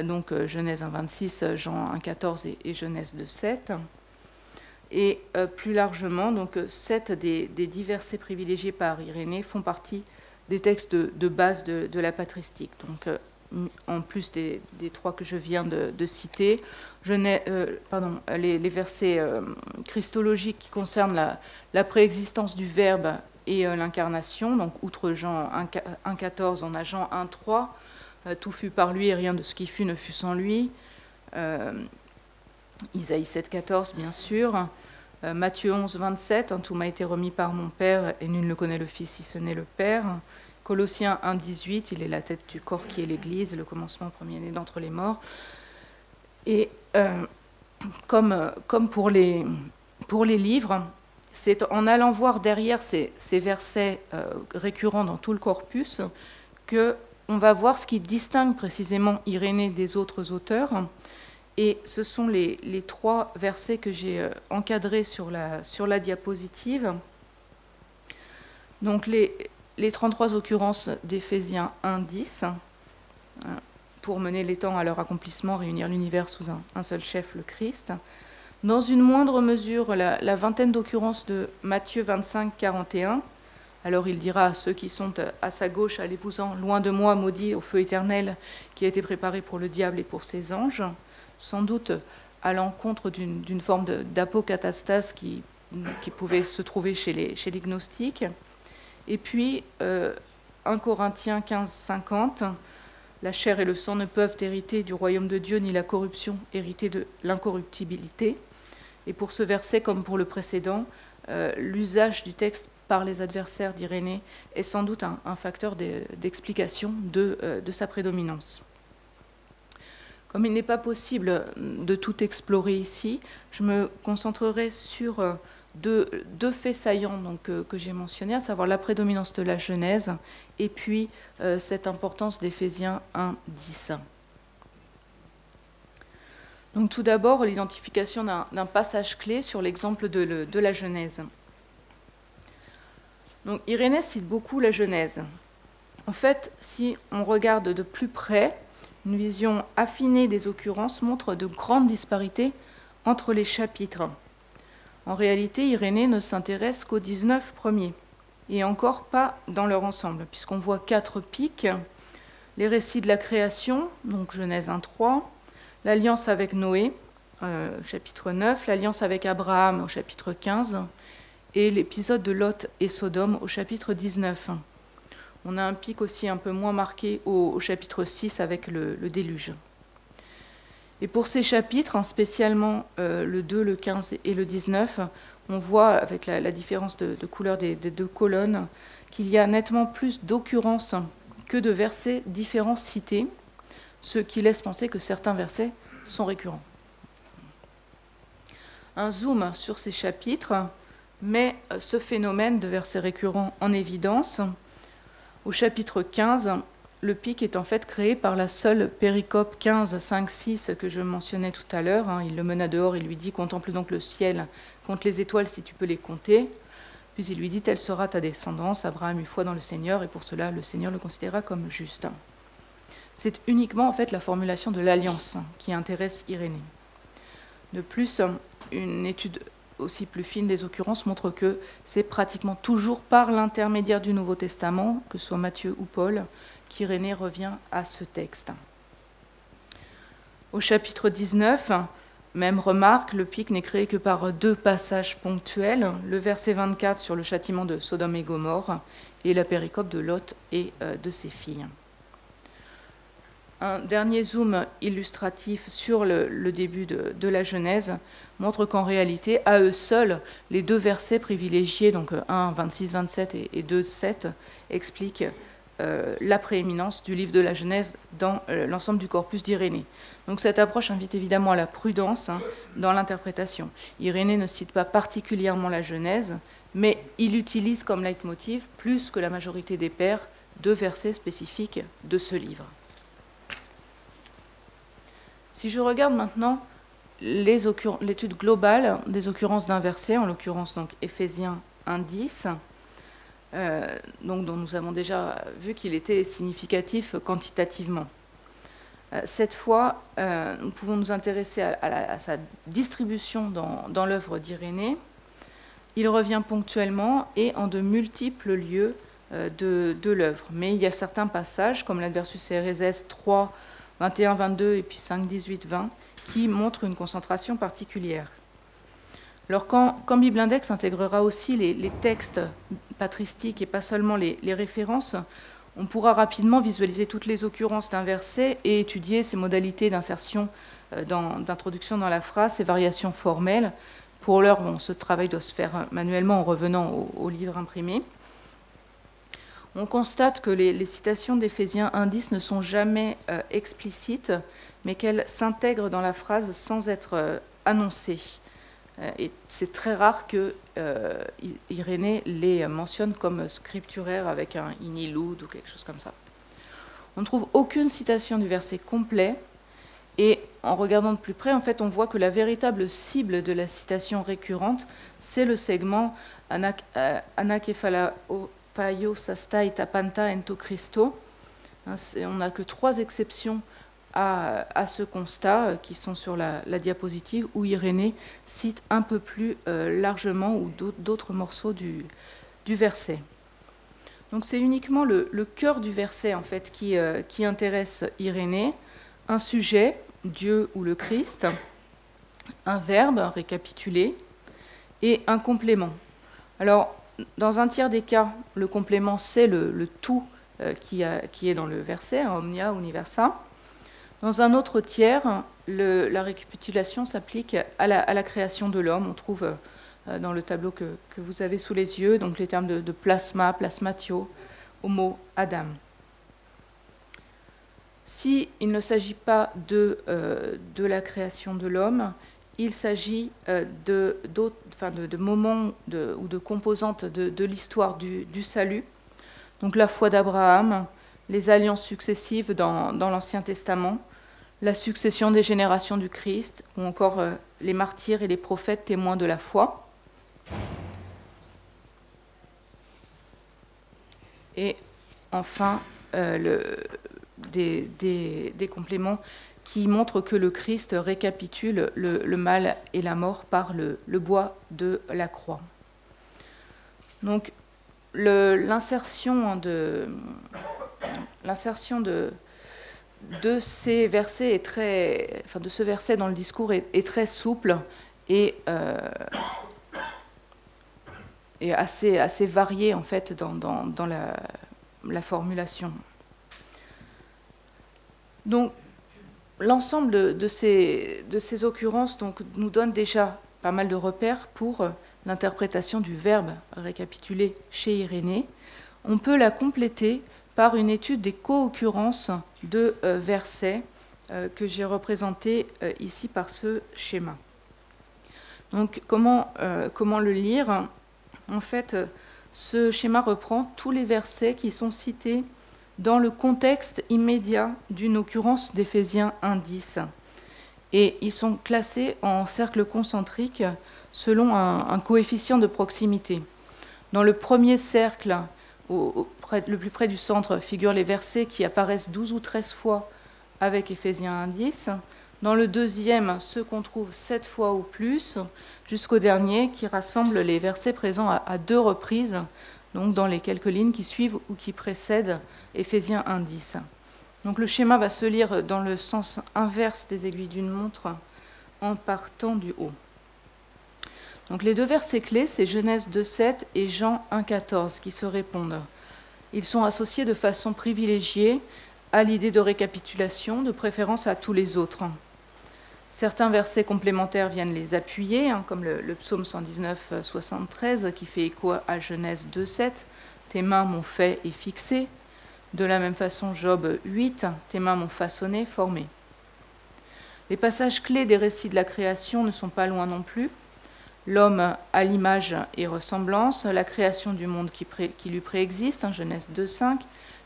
donc Genèse 1,26, Jean 1,14 et Genèse 2,7. Et plus largement, donc 7 des 10 versets privilégiés par Irénée font partie des textes de base de la patristique. Donc en plus des 3 que je viens de citer, les versets christologiques qui concernent la préexistence du Verbe et l'incarnation. Donc outre Jean 1,14, on a Jean 1,3, tout fut par lui et rien de ce qui fut ne fut sans lui. Isaïe 7,14 bien sûr, Matthieu 11,27, tout m'a été remis par mon Père et nul ne connaît le Fils si ce n'est le Père. Colossiens 1,18, il est la tête du corps qui est l'Église, le commencement premier-né d'entre les morts. Et comme pour les livres, c'est en allant voir derrière ces versets récurrents dans tout le corpus qu'on va voir ce qui distingue précisément Irénée des autres auteurs. Et ce sont les 3 versets que j'ai encadrés sur la diapositive. Donc les 33 occurrences d'Éphésiens 1,10, pour mener les temps à leur accomplissement, réunir l'univers sous un seul chef, le Christ. Dans une moindre mesure, la vingtaine d'occurrences de Matthieu 25, 41. Alors il dira à ceux qui sont à sa gauche, allez-vous-en, loin de moi, maudits, au feu éternel qui a été préparé pour le diable et pour ses anges. Sans doute à l'encontre d'une forme d'apocatastase qui pouvait se trouver chez les gnostiques. Et puis, 1 Corinthiens 15, 50, la chair et le sang ne peuvent hériter du royaume de Dieu, ni la corruption hériter de l'incorruptibilité. Et pour ce verset, comme pour le précédent, l'usage du texte par les adversaires d'Irénée est sans doute un facteur d'explication de sa prédominance. Comme il n'est pas possible de tout explorer ici, je me concentrerai sur deux faits saillants donc, que j'ai mentionnés, à savoir la prédominance de la Genèse et puis cette importance d'Éphésiens 1,10. Donc tout d'abord, l'identification d'un passage clé sur l'exemple de la Genèse. Donc Irénée cite beaucoup la Genèse. En fait, si on regarde de plus près, une vision affinée des occurrences montre de grandes disparités entre les chapitres. En réalité, Irénée ne s'intéresse qu'aux 19 premiers, et encore pas dans leur ensemble, puisqu'on voit 4 pics, les récits de la création, donc Genèse 1,3, l'alliance avec Noé, chapitre 9, l'alliance avec Abraham au chapitre 15, et l'épisode de Lot et Sodome au chapitre 19. On a un pic aussi un peu moins marqué au chapitre 6 avec le déluge. Et pour ces chapitres, spécialement le 2, le 15 et le 19, on voit avec la différence de couleur des deux colonnes qu'il y a nettement plus d'occurrences que de versets différents cités, ce qui laisse penser que certains versets sont récurrents. Un zoom sur ces chapitres met ce phénomène de versets récurrents en évidence. Au chapitre 15, le pic est en fait créé par la seule péricope 15, 5, 6 que je mentionnais tout à l'heure. Il le mena dehors, il lui dit « Contemple donc le ciel, compte les étoiles si tu peux les compter ». Puis il lui dit « Telle sera ta descendance ». Abraham eut foi dans le Seigneur et pour cela le Seigneur le considéra comme juste. C'est uniquement en fait la formulation de l'alliance qui intéresse Irénée. De plus, une étude aussi plus fine des occurrences montre que c'est pratiquement toujours par l'intermédiaire du Nouveau Testament, que ce soit Matthieu ou Paul, qu'Irénée revient à ce texte. Au chapitre 19, même remarque, le pic n'est créé que par deux passages ponctuels, le verset 24 sur le châtiment de Sodome et Gomorrhe et la péricope de Lot et de ses filles. Un dernier zoom illustratif sur le début de la Genèse montre qu'en réalité, à eux seuls, les deux versets privilégiés, donc 1, 26, 27 et 2, 7, expliquent la prééminence du livre de la Genèse dans l'ensemble du corpus d'Irénée. Donc cette approche invite évidemment à la prudence dans l'interprétation. Irénée ne cite pas particulièrement la Genèse, mais il utilise comme leitmotiv, plus que la majorité des pères, deux versets spécifiques de ce livre. Si je regarde maintenant l'étude globale des occurrences d'un verset, en l'occurrence donc Éphésiens 1:10, dont nous avons déjà vu qu'il était significatif quantitativement. Cette fois, nous pouvons nous intéresser à sa distribution dans l'œuvre d'Irénée. Il revient ponctuellement et en de multiples lieux de l'œuvre. Mais il y a certains passages, comme l'Adversus Héréses 3, 21, 22 et puis 5, 18, 20, qui montrent une concentration particulière. Alors quand Bible Index intégrera aussi les textes patristiques et pas seulement les références, on pourra rapidement visualiser toutes les occurrences d'un verset et étudier ses modalités d'insertion, d'introduction dans la phrase, ses variations formelles. Pour l'heure, ce travail doit se faire manuellement en revenant au livre imprimé. On constate que les citations d'Éphésiens 1:10 ne sont jamais explicites, mais qu'elles s'intègrent dans la phrase sans être annoncées. Et c'est très rare que Irénée les mentionne comme scripturaires avec un inilud ou quelque chose comme ça. On ne trouve aucune citation du verset complet, et en regardant de plus près, en fait, on voit que la véritable cible de la citation récurrente, c'est le segment Anakephalaiosastai tapanta ento Christo. On n'a que 3 exceptions à ce constat qui sont sur la diapositive où Irénée cite un peu plus largement ou d'autres morceaux du verset. Donc c'est uniquement le cœur du verset en fait qui intéresse Irénée, un sujet, Dieu ou le Christ, un verbe, récapitulé, et un complément. Alors dans un tiers des cas, le complément c'est le tout qui est dans le verset, omnia universa. Dans un autre tiers, la récapitulation s'applique à la création de l'homme. On trouve dans le tableau que vous avez sous les yeux donc les termes de plasma, plasmatio, homo, Adam. S'il ne s'agit pas de la création de l'homme, il s'agit de moments ou de composantes de l'histoire du salut. Donc la foi d'Abraham, les alliances successives dans l'Ancien Testament, la succession des générations du Christ, ou encore les martyrs et les prophètes témoins de la foi. Et enfin, des compléments qui montrent que le Christ récapitule le mal et la mort par le bois de la croix. Donc, l'insertion de ces versets de ce verset dans le discours est très souple et est assez varié en fait dans la formulation. Donc l'ensemble de ces occurrences donc, nous donne déjà pas mal de repères pour l'interprétation du verbe récapituler chez Irénée. On peut la compléter par une étude des co-occurrences de versets que j'ai représentés ici par ce schéma. Donc comment le lire? En fait, ce schéma reprend tous les versets qui sont cités dans le contexte immédiat d'une occurrence d'Éphésiens 1,10. Et ils sont classés en cercles concentriques selon un coefficient de proximité. Dans le premier cercle, le plus près du centre, figurent les versets qui apparaissent 12 ou 13 fois avec Éphésiens 1,10. Dans le deuxième, ceux qu'on trouve 7 fois ou plus, jusqu'au dernier qui rassemble les versets présents à 2 reprises, donc dans les quelques lignes qui suivent ou qui précèdent Éphésiens 1,10. Donc le schéma va se lire dans le sens inverse des aiguilles d'une montre en partant du haut. Donc les 2 versets clés, c'est Genèse 2,7 et Jean 1,14 qui se répondent. Ils sont associés de façon privilégiée à l'idée de récapitulation, de préférence à tous les autres. Certains versets complémentaires viennent les appuyer, comme le psaume 119, 73, qui fait écho à Genèse 2,7, « Tes mains m'ont fait et fixé ». De la même façon, Job 8, « Tes mains m'ont façonné, formé ». Les passages clés des récits de la création ne sont pas loin non plus. L'homme à l'image et ressemblance, la création du monde qui lui préexiste, Genèse 2,5,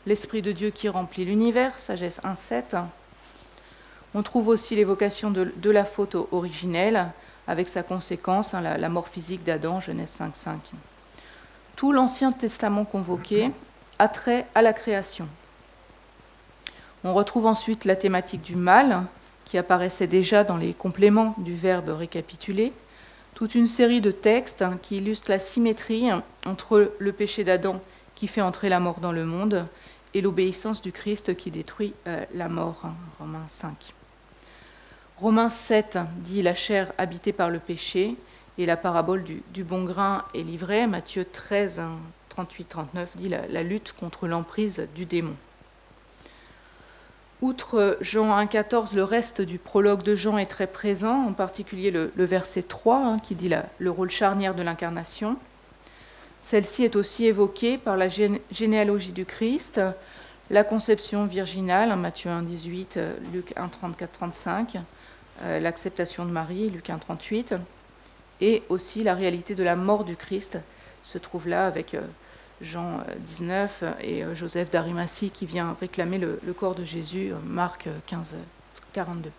l'Esprit de Dieu qui remplit l'univers, Sagesse 1,7. On trouve aussi l'évocation de la faute originelle, avec sa conséquence, la mort physique d'Adam, Genèse 5,5. Tout l'Ancien Testament convoqué a trait à la création. On retrouve ensuite la thématique du mal, qui apparaissait déjà dans les compléments du verbe récapituler, toute une série de textes qui illustrent la symétrie entre le péché d'Adam qui fait entrer la mort dans le monde et l'obéissance du Christ qui détruit la mort, Romains 5. Romains 7 dit la chair habitée par le péché, et la parabole du bon grain et l'ivraie, Matthieu 13, 38-39 dit la lutte contre l'emprise du démon. Outre Jean 1,14, le reste du prologue de Jean est très présent, en particulier le verset 3 qui dit le rôle charnière de l'incarnation. Celle-ci est aussi évoquée par la généalogie du Christ, la conception virginale, Matthieu 1,18, Luc 1,34-35, l'acceptation de Marie, Luc 1,38, et aussi la réalité de la mort du Christ se trouve là avec Jean 19 et Joseph d'Arimathie qui vient réclamer le corps de Jésus, Marc 15, 42.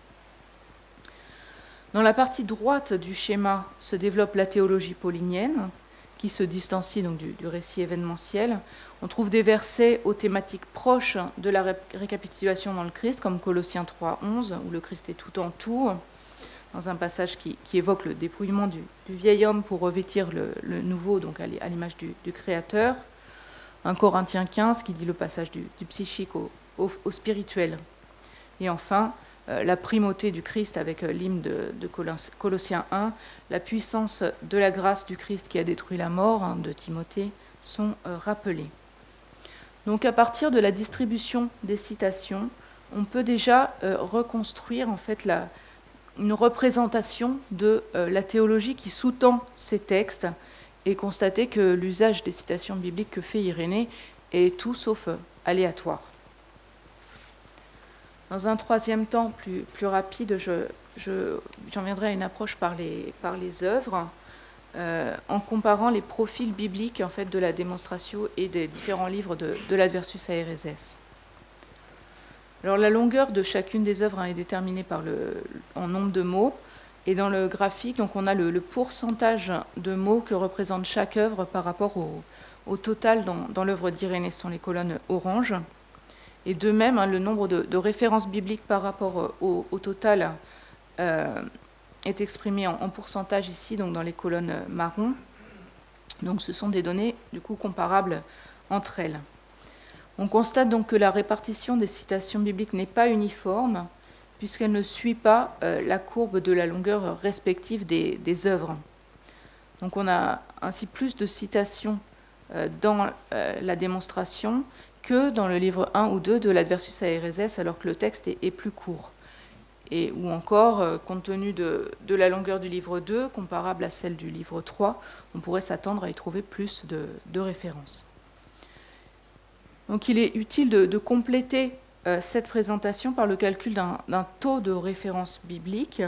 Dans la partie droite du schéma se développe la théologie paulinienne, qui se distancie donc du récit événementiel. On trouve des versets aux thématiques proches de la récapitulation dans le Christ, comme Colossiens 3,11, où le Christ est tout en tout, dans un passage qui évoque le dépouillement du vieil homme pour revêtir le nouveau, donc à l'image du Créateur. Un Corinthiens 15 qui dit le passage du psychique au spirituel. Et enfin, la primauté du Christ avec l'hymne de Colossiens 1, la puissance de la grâce du Christ qui a détruit la mort, de Timothée, sont rappelés. Donc à partir de la distribution des citations, on peut déjà reconstruire en fait une représentation de la théologie qui sous-tend ces textes et constater que l'usage des citations bibliques que fait Irénée est tout sauf aléatoire. Dans un troisième temps plus rapide, j'en viendrai à une approche par les œuvres, en comparant les profils bibliques en fait, de la démonstration et des différents livres de l'Adversus Aereses. Alors la longueur de chacune des œuvres est déterminée en nombre de mots, et dans le graphique, donc on a le pourcentage de mots que représente chaque œuvre par rapport au total dans l'œuvre d'Irénée, ce sont les colonnes oranges. Et de même, le nombre de références bibliques par rapport au total est exprimé en pourcentage ici, donc dans les colonnes marron. Donc ce sont des données du coup comparables entre elles. On constate donc que la répartition des citations bibliques n'est pas uniforme, puisqu'elle ne suit pas la courbe de la longueur respective des œuvres. Donc on a ainsi plus de citations dans la démonstration que dans le livre 1 ou 2 de l'Adversus Aereses, alors que le texte est plus court. Et, ou encore, compte tenu de la longueur du livre 2, comparable à celle du livre 3, on pourrait s'attendre à y trouver plus de références. Donc il est utile de compléter cette présentation par le calcul d'un taux de référence biblique,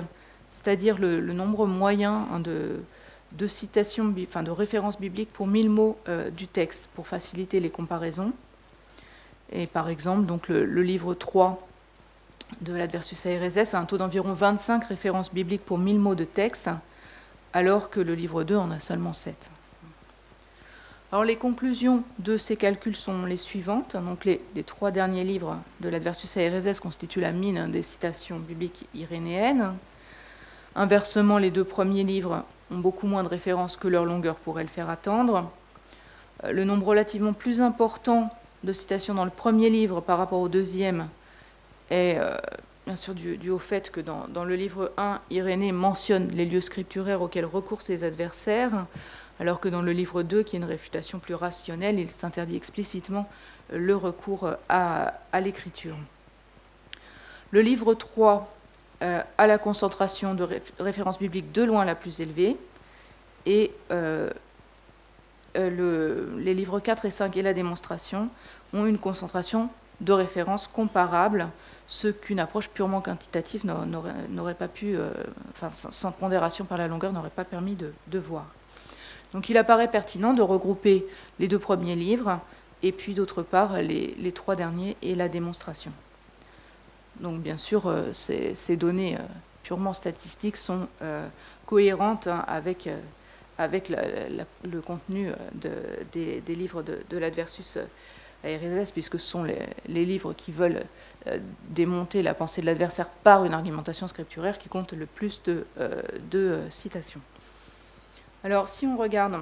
c'est-à-dire le nombre moyen de citations, enfin de références bibliques pour 1000 mots du texte, pour faciliter les comparaisons. Et par exemple, donc le livre 3 de l'Adversus Aereses a un taux d'environ 25 références bibliques pour 1000 mots de texte, alors que le livre 2 en a seulement 7. Alors les conclusions de ces calculs sont les suivantes. Donc les 3 derniers livres de l'Adversus Aereses constituent la mine des citations bibliques irénéennes. Inversement, les 2 premiers livres ont beaucoup moins de références que leur longueur pourrait le faire attendre. Le nombre relativement plus important de citations dans le premier livre par rapport au deuxième est bien sûr dû au fait que dans le livre 1, Irénée mentionne les lieux scripturaires auxquels recourent ses adversaires, alors que dans le livre 2, qui est une réfutation plus rationnelle, il s'interdit explicitement le recours à l'écriture. Le livre 3 a la concentration de références bibliques de loin la plus élevée, et les livres 4 et 5 et la démonstration ont une concentration de références comparables, ce qu'une approche purement quantitative n'aurait pas pu, sans pondération par la longueur, n'aurait pas permis de voir. Donc il apparaît pertinent de regrouper les 2 premiers livres et puis d'autre part les 3 derniers et la démonstration. Donc bien sûr, ces données purement statistiques sont cohérentes avec le contenu des livres de l'Adversus Aereses, puisque ce sont les livres qui veulent démonter la pensée de l'adversaire par une argumentation scripturaire qui compte le plus de citations. Alors, si on regarde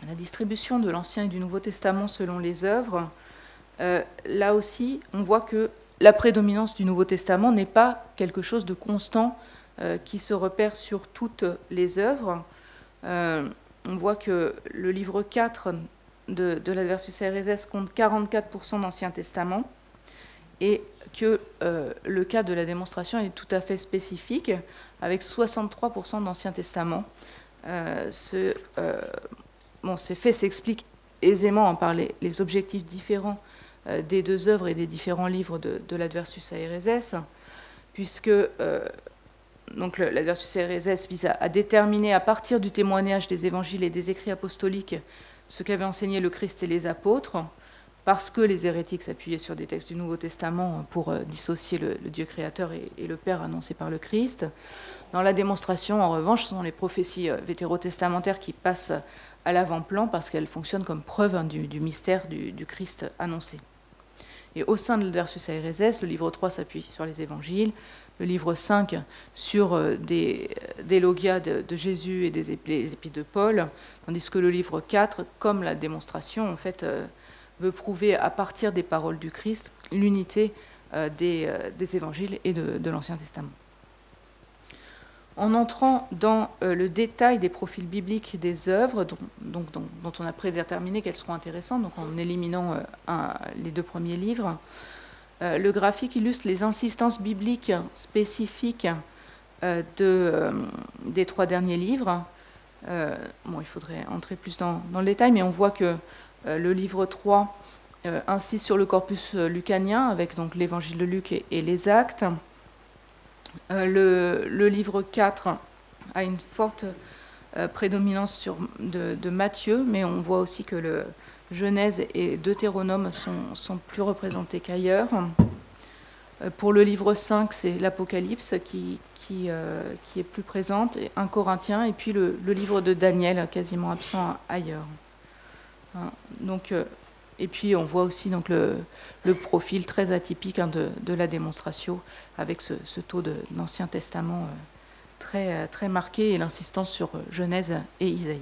la distribution de l'Ancien et du Nouveau Testament selon les œuvres, là aussi, on voit que la prédominance du Nouveau Testament n'est pas quelque chose de constant qui se repère sur toutes les œuvres. On voit que le livre 4 de l'Adversus Aereses compte 44% d'Ancien Testament et que le cas de la démonstration est tout à fait spécifique, avec 63% d'Ancien Testament. Ces faits s'expliquent aisément par les objectifs différents des 2 œuvres et des différents livres de l'Adversus Aereses, puisque l'Adversus Aereses vise à déterminer à partir du témoignage des évangiles et des écrits apostoliques ce qu'avaient enseigné le Christ et les apôtres, parce que les hérétiques s'appuyaient sur des textes du Nouveau Testament pour dissocier le Dieu créateur et le Père annoncé par le Christ. Dans la démonstration, en revanche, ce sont les prophéties vétérotestamentaires qui passent à l'avant-plan parce qu'elles fonctionnent comme preuve du mystère du Christ annoncé. Et au sein de l'Adversus Aereses, le livre 3 s'appuie sur les évangiles, le livre 5 sur des logia de Jésus et des épîtres de Paul, tandis que le livre 4, comme la démonstration, en fait, veut prouver à partir des paroles du Christ l'unité des évangiles et de l'Ancien Testament. En entrant dans le détail des profils bibliques des œuvres, dont on a prédéterminé qu'elles seront intéressantes, donc en éliminant les 2 premiers livres, le graphique illustre les insistances bibliques spécifiques des 3 derniers livres. Il faudrait entrer plus dans le détail, mais on voit que le livre 3 insiste sur le corpus lucanien, avec donc l'évangile de Luc et les actes. Le livre 4 a une forte prédominance de Matthieu, mais on voit aussi que le Genèse et Deutéronome sont plus représentés qu'ailleurs. Pour le livre 5, c'est l'Apocalypse qui est plus présente, et 1 Corinthiens, et puis le livre de Daniel, quasiment absent ailleurs. Donc, et puis on voit aussi donc, le profil très atypique de la démonstration, avec ce taux de l'Ancien Testament très, très marqué et l'insistance sur Genèse et Isaïe.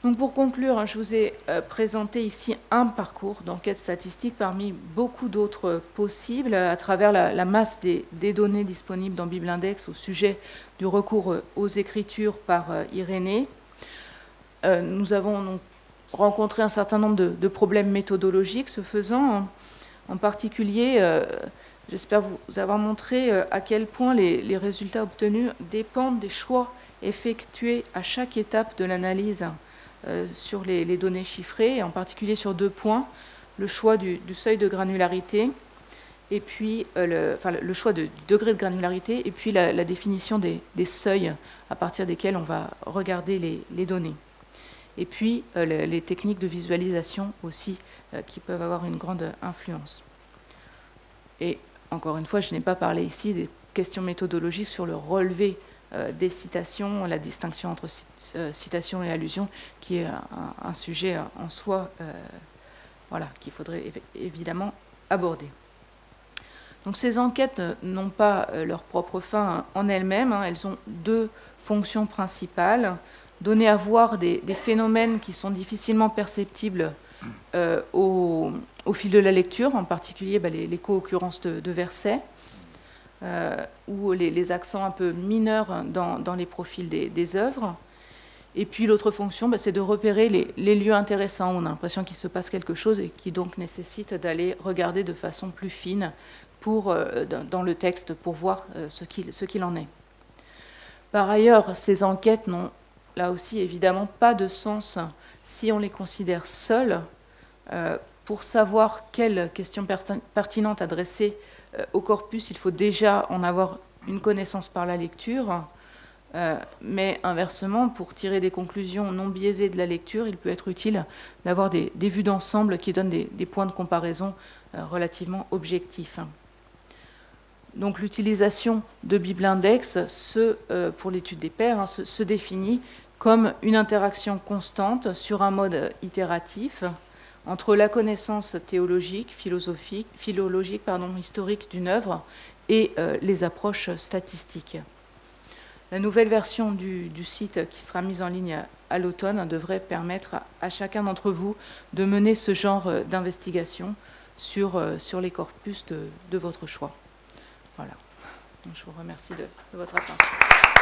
Donc pour conclure, je vous ai présenté ici un parcours d'enquête statistique parmi beaucoup d'autres possibles à travers la masse des données disponibles dans Biblindex au sujet du recours aux écritures par Irénée. Nous avons donc rencontré un certain nombre de problèmes méthodologiques. Ce faisant, en particulier, j'espère vous avoir montré à quel point les résultats obtenus dépendent des choix effectués à chaque étape de l'analyse sur les données chiffrées, et en particulier sur 2 points, le choix du seuil de granularité, et puis le choix du degré de granularité, et puis la définition des seuils à partir desquels on va regarder les données. Et puis les techniques de visualisation aussi qui peuvent avoir une grande influence. Et encore une fois, je n'ai pas parlé ici des questions méthodologiques sur le relevé des citations, la distinction entre citation et allusion, qui est un sujet en soi voilà, qu'il faudrait évidemment aborder. Donc ces enquêtes n'ont pas leur propre fin en elles-mêmes, hein. Elles ont 2 fonctions principales: donner à voir des phénomènes qui sont difficilement perceptibles au fil de la lecture, en particulier les co-occurrences de versets, ou les accents un peu mineurs dans les profils des œuvres. Et puis l'autre fonction, c'est de repérer les lieux intéressants où on a l'impression qu'il se passe quelque chose et qui donc nécessite d'aller regarder de façon plus fine dans le texte pour voir ce qu'il en est. Par ailleurs, ces enquêtes n'ont là aussi évidemment pas de sens si on les considère seules. Pour savoir quelles questions pertinentes adresser au corpus, il faut déjà en avoir une connaissance par la lecture, mais inversement, pour tirer des conclusions non biaisées de la lecture, il peut être utile d'avoir des vues d'ensemble qui donnent des points de comparaison relativement objectifs. Donc l'utilisation de Biblindex, pour l'étude des pairs, se définit comme une interaction constante sur un mode itératif entre la connaissance théologique, philologique, historique d'une œuvre et les approches statistiques. La nouvelle version du site qui sera mise en ligne à l'automne devrait permettre à chacun d'entre vous de mener ce genre d'investigation sur les corpus de votre choix. Voilà. Donc, je vous remercie de votre attention.